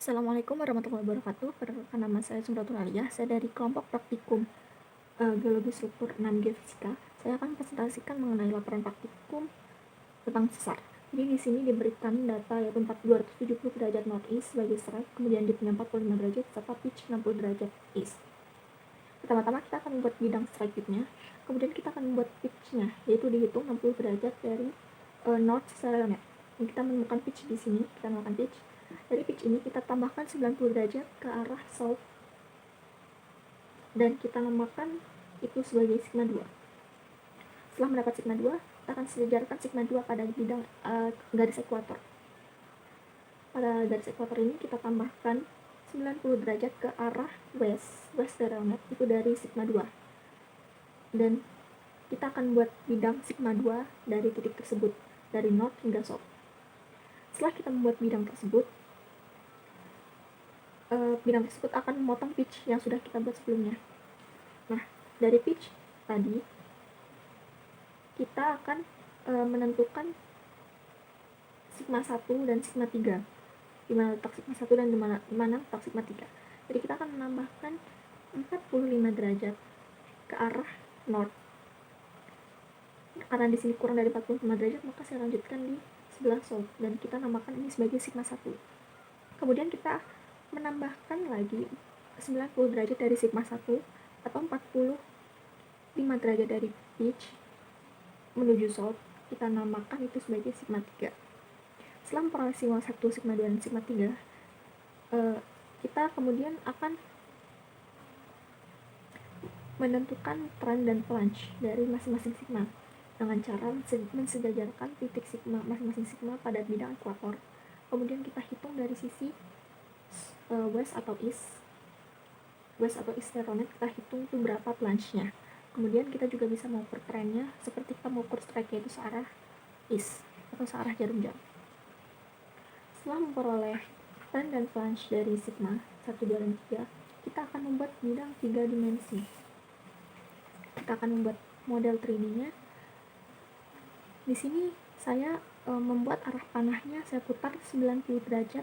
Assalamualaikum warahmatullahi wabarakatuh. Perkenalkan, nama saya Sumratul Aliyah. Saya dari kelompok praktikum Geologi Struktur 6 Geofisika. Saya akan presentasikan mengenai laporan praktikum tentang sesar. Jadi di sini diberikan data yaitu 270 derajat northeast sebagai strike, kemudian dipnya 45 derajat serta pitch 60 derajat east. Pertama-tama kita akan membuat bidang strike pitnya, kemudian kita akan membuat pitchnya, yaitu dihitung 60 derajat dari north secara net. Dan kita menemukan pitch di sini, kita melakukan pitch. Dari pitch ini kita tambahkan 90 derajat ke arah south dan kita namakan itu sebagai sigma 2. Setelah mendapat sigma 2, kita akan sejarahkan sigma 2 pada bidang garis ekuator. Pada garis ekuator ini kita tambahkan 90 derajat ke arah west dari net, itu dari sigma 2. Dan kita akan buat bidang sigma 2 dari titik tersebut, dari north hingga south. Setelah kita membuat bidang tersebut akan memotong pitch yang sudah kita buat sebelumnya. Nah, dari pitch tadi kita akan menentukan sigma 1 dan sigma 3, di mana letak sigma 1 dan di mana letak sigma 3. Jadi kita akan menambahkan 45 derajat ke arah north. Karena di sini kurang dari 45 derajat, maka saya lanjutkan di sebelah south dan kita namakan ini sebagai sigma 1. Kemudian kita menambahkan lagi 90 derajat dari sigma 1 atau 45 derajat dari pitch menuju south, kita namakan itu sebagai sigma 3. Setelah memperoleh sigma 1, sigma 2, dan sigma 3, kita kemudian akan menentukan trend dan plunge dari masing-masing sigma dengan cara mensejajarkan titik sigma masing-masing sigma pada bidang ekuator. Kemudian kita hitung dari sisi west atau east net, kita hitung itu berapa plunge-nya. Kemudian kita juga bisa mengukur trennya seperti kita mengukur strike, yaitu searah east atau searah jarum jam. Setelah memperoleh trend dan plunge dari sigma 1, 2, dan 3, kita akan membuat bidang 3 dimensi. Kita akan membuat model 3D-nya. Di sini saya membuat arah panahnya, saya putar 90 derajat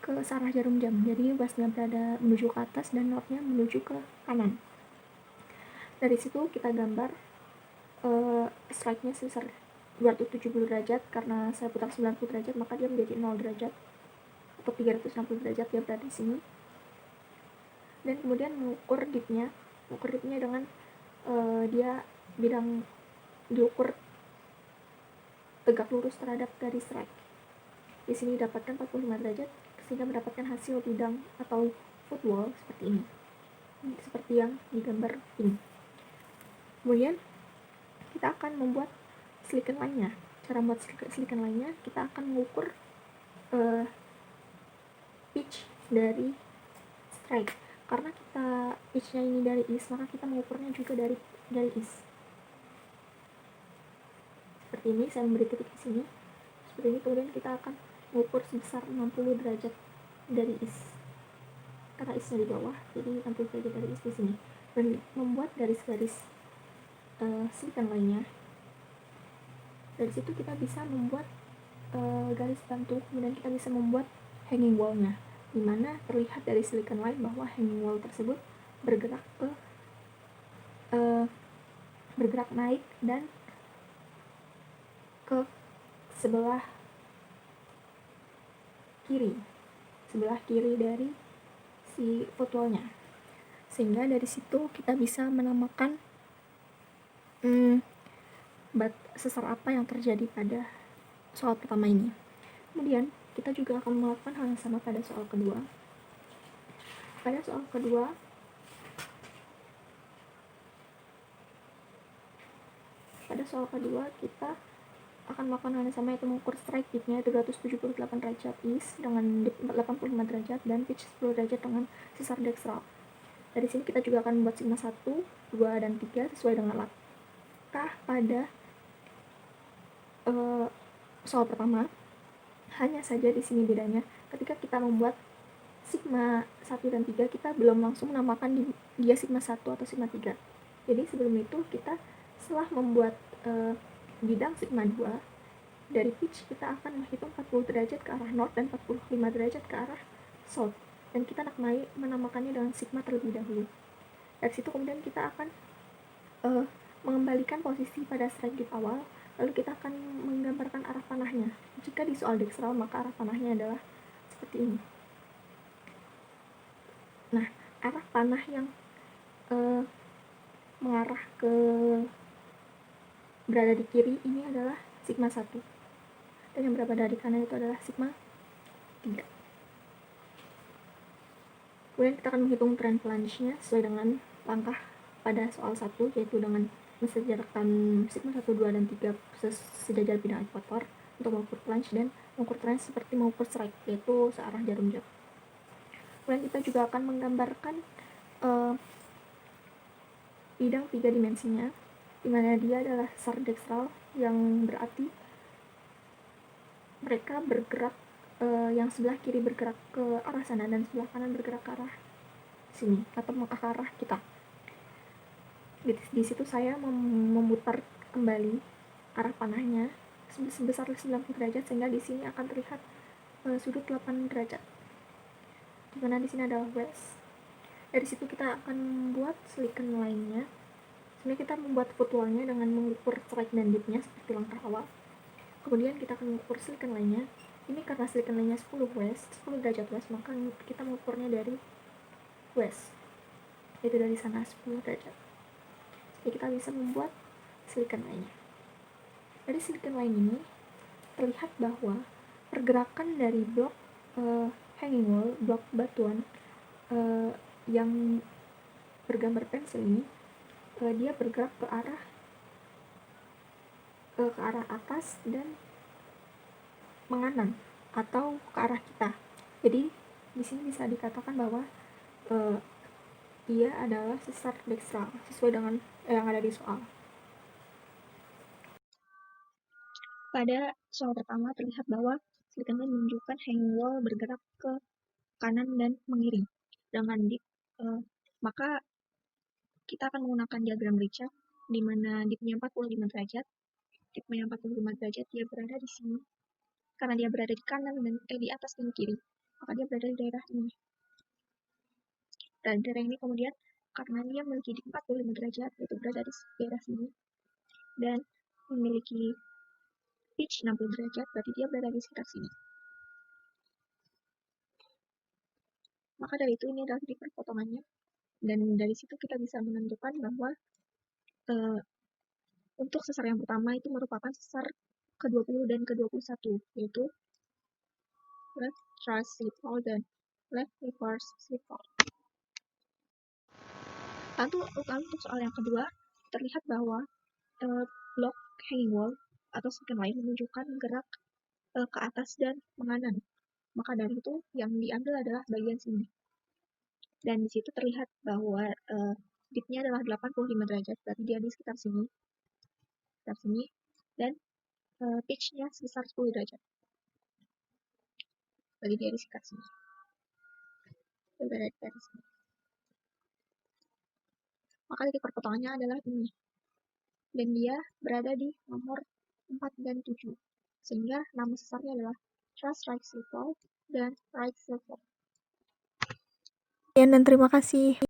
ke searah jarum jam. Jadi westnya berada menuju ke atas dan northnya menuju ke kanan. Dari situ kita gambar strike-nya sebesar 270 derajat. Karena saya putar 90 derajat, maka dia menjadi 0 derajat atau 360 derajat dia berada di sini. Dan kemudian mengukur dip-nya dengan dia bidang diukur tegak lurus terhadap garis strike. Di sini dapatkan 45 derajat sehingga mendapatkan hasil bidang atau footwall seperti ini, seperti yang digambar ini. Kemudian kita akan membuat silicon line-nya. Cara membuat silicon line-nya, kita akan mengukur pitch dari strike. Karena kita pitch-nya ini dari east, maka kita mengukurnya juga dari east. Seperti ini, saya memberi titik di sini. Seperti ini, kemudian kita akan mengukur sebesar 60 derajat dari east. Karena east-nya di bawah, jadi 60 derajat dari east di sini. Dan membuat garis-garis silicon line-nya. Dari situ kita bisa membuat garis bantu, kemudian kita bisa membuat hanging wall-nya, dimana terlihat dari silicon line bahwa hanging wall tersebut bergerak naik dan ke sebelah kiri dari si footwall-nya, sehingga dari situ kita bisa menamakan sesar apa yang terjadi pada soal pertama ini. Kemudian kita juga akan melakukan hal yang sama pada soal kedua. Pada soal kedua, kita akan melakukan hal yang sama, yaitu mengukur strike dip-nya 378 derajat east dengan dip 85 derajat dan pitch 10 derajat dengan sesar dextral. Dari sini kita juga akan membuat sigma 1, 2, dan 3 sesuai dengan langkah pada soal pertama. Hanya saja di sini bedanya, ketika kita membuat sigma 1 dan 3, kita belum langsung menamakan dia sigma 1 atau sigma 3. Jadi sebelum itu kita setelah membuat bidang sigma 2 dari pitch, kita akan menghitung 40 derajat ke arah north dan 45 derajat ke arah salt, dan kita menamakannya dengan sigma terlebih dahulu. Dari situ kemudian kita akan mengembalikan posisi pada strike dip awal, lalu kita akan menggambarkan arah panahnya. Jika di soal Dextral, maka arah panahnya adalah seperti ini. Nah, arah panah yang mengarah ke berada di kiri ini adalah sigma 1, dan yang berada di kanan itu adalah sigma 3. Kemudian kita akan menghitung trend plunge-nya sesuai dengan langkah pada soal 1, yaitu dengan mensejarahkan sigma 1, 2, dan 3 sejajar bidang ekuator untuk mengukur plunge dan mengukur trend seperti mengukur strike, yaitu searah jarum jam. Kemudian kita juga akan menggambarkan bidang 3 dimensinya, di mana dia adalah sesar Dextral, yang berarti mereka bergerak, yang sebelah kiri bergerak ke arah sana dan sebelah kanan bergerak ke arah sini atau ke arah kita. Di situ saya memutar kembali arah panahnya sebesar 90 derajat, sehingga di sini akan terlihat sudut 8 derajat, di mana di sini adalah west. Dari situ kita akan membuat silicon line-nya. Sebenarnya kita membuat footwall-nya dengan mengukur strike dan dip-nya seperti langkah awal. Kemudian kita akan mengukur silicon line-nya. Ini karena silicon line-nya 10 derajat west, maka kita mengukurnya dari west, yaitu dari sana 10 derajat. Jadi kita bisa membuat silicon line-nya. Dari silicon line ini terlihat bahwa pergerakan dari blok hanging wall, blok batuan yang bergambar pensil ini, dia bergerak ke arah atas dan menganan atau ke arah kita. Jadi di sini bisa dikatakan bahwa dia adalah sesar Dextral sesuai dengan yang ada di soal. Pada soal pertama terlihat bahwa silicon line menunjukkan hanging wall bergerak ke kanan dan mengiring dengan dip, maka kita akan menggunakan diagram Richard, di mana dipnya 45 derajat. Dipnya 45 derajat, dia berada di sini. Karena dia berada di kanan dan di atas dan kiri, maka dia berada di daerah ini. Dan daerah ini kemudian karena dia memiliki di 45 derajat, yaitu berada di daerah sini, dan memiliki pitch 60 derajat, berarti dia berada di sekitar sini. Maka dari itu ini adalah titik perpotongannya, dan dari situ kita bisa menentukan bahwa untuk sesar yang pertama itu merupakan sesar ke-20 dan ke-21, yaitu left thrust slip fall dan left reverse slip fall. Lalu untuk soal yang kedua, terlihat bahwa blok hanging wall atau silicon line menunjukkan gerak ke atas dan menganan. Maka dari itu yang diambil adalah bagian sini. Dan di situ terlihat bahwa dipnya adalah 85 derajat, berarti dia di sekitar sini. Dan pitch-nya sebesar 10 derajat. Berarti dia di sekitar sini. Dia berada di atas sini. Maka titik perpotongannya adalah ini. Dan dia berada di nomor 4 dan 7. Sehingga nama sesarnya adalah thrust right slip fall dan right slip fall. Dan terima kasih.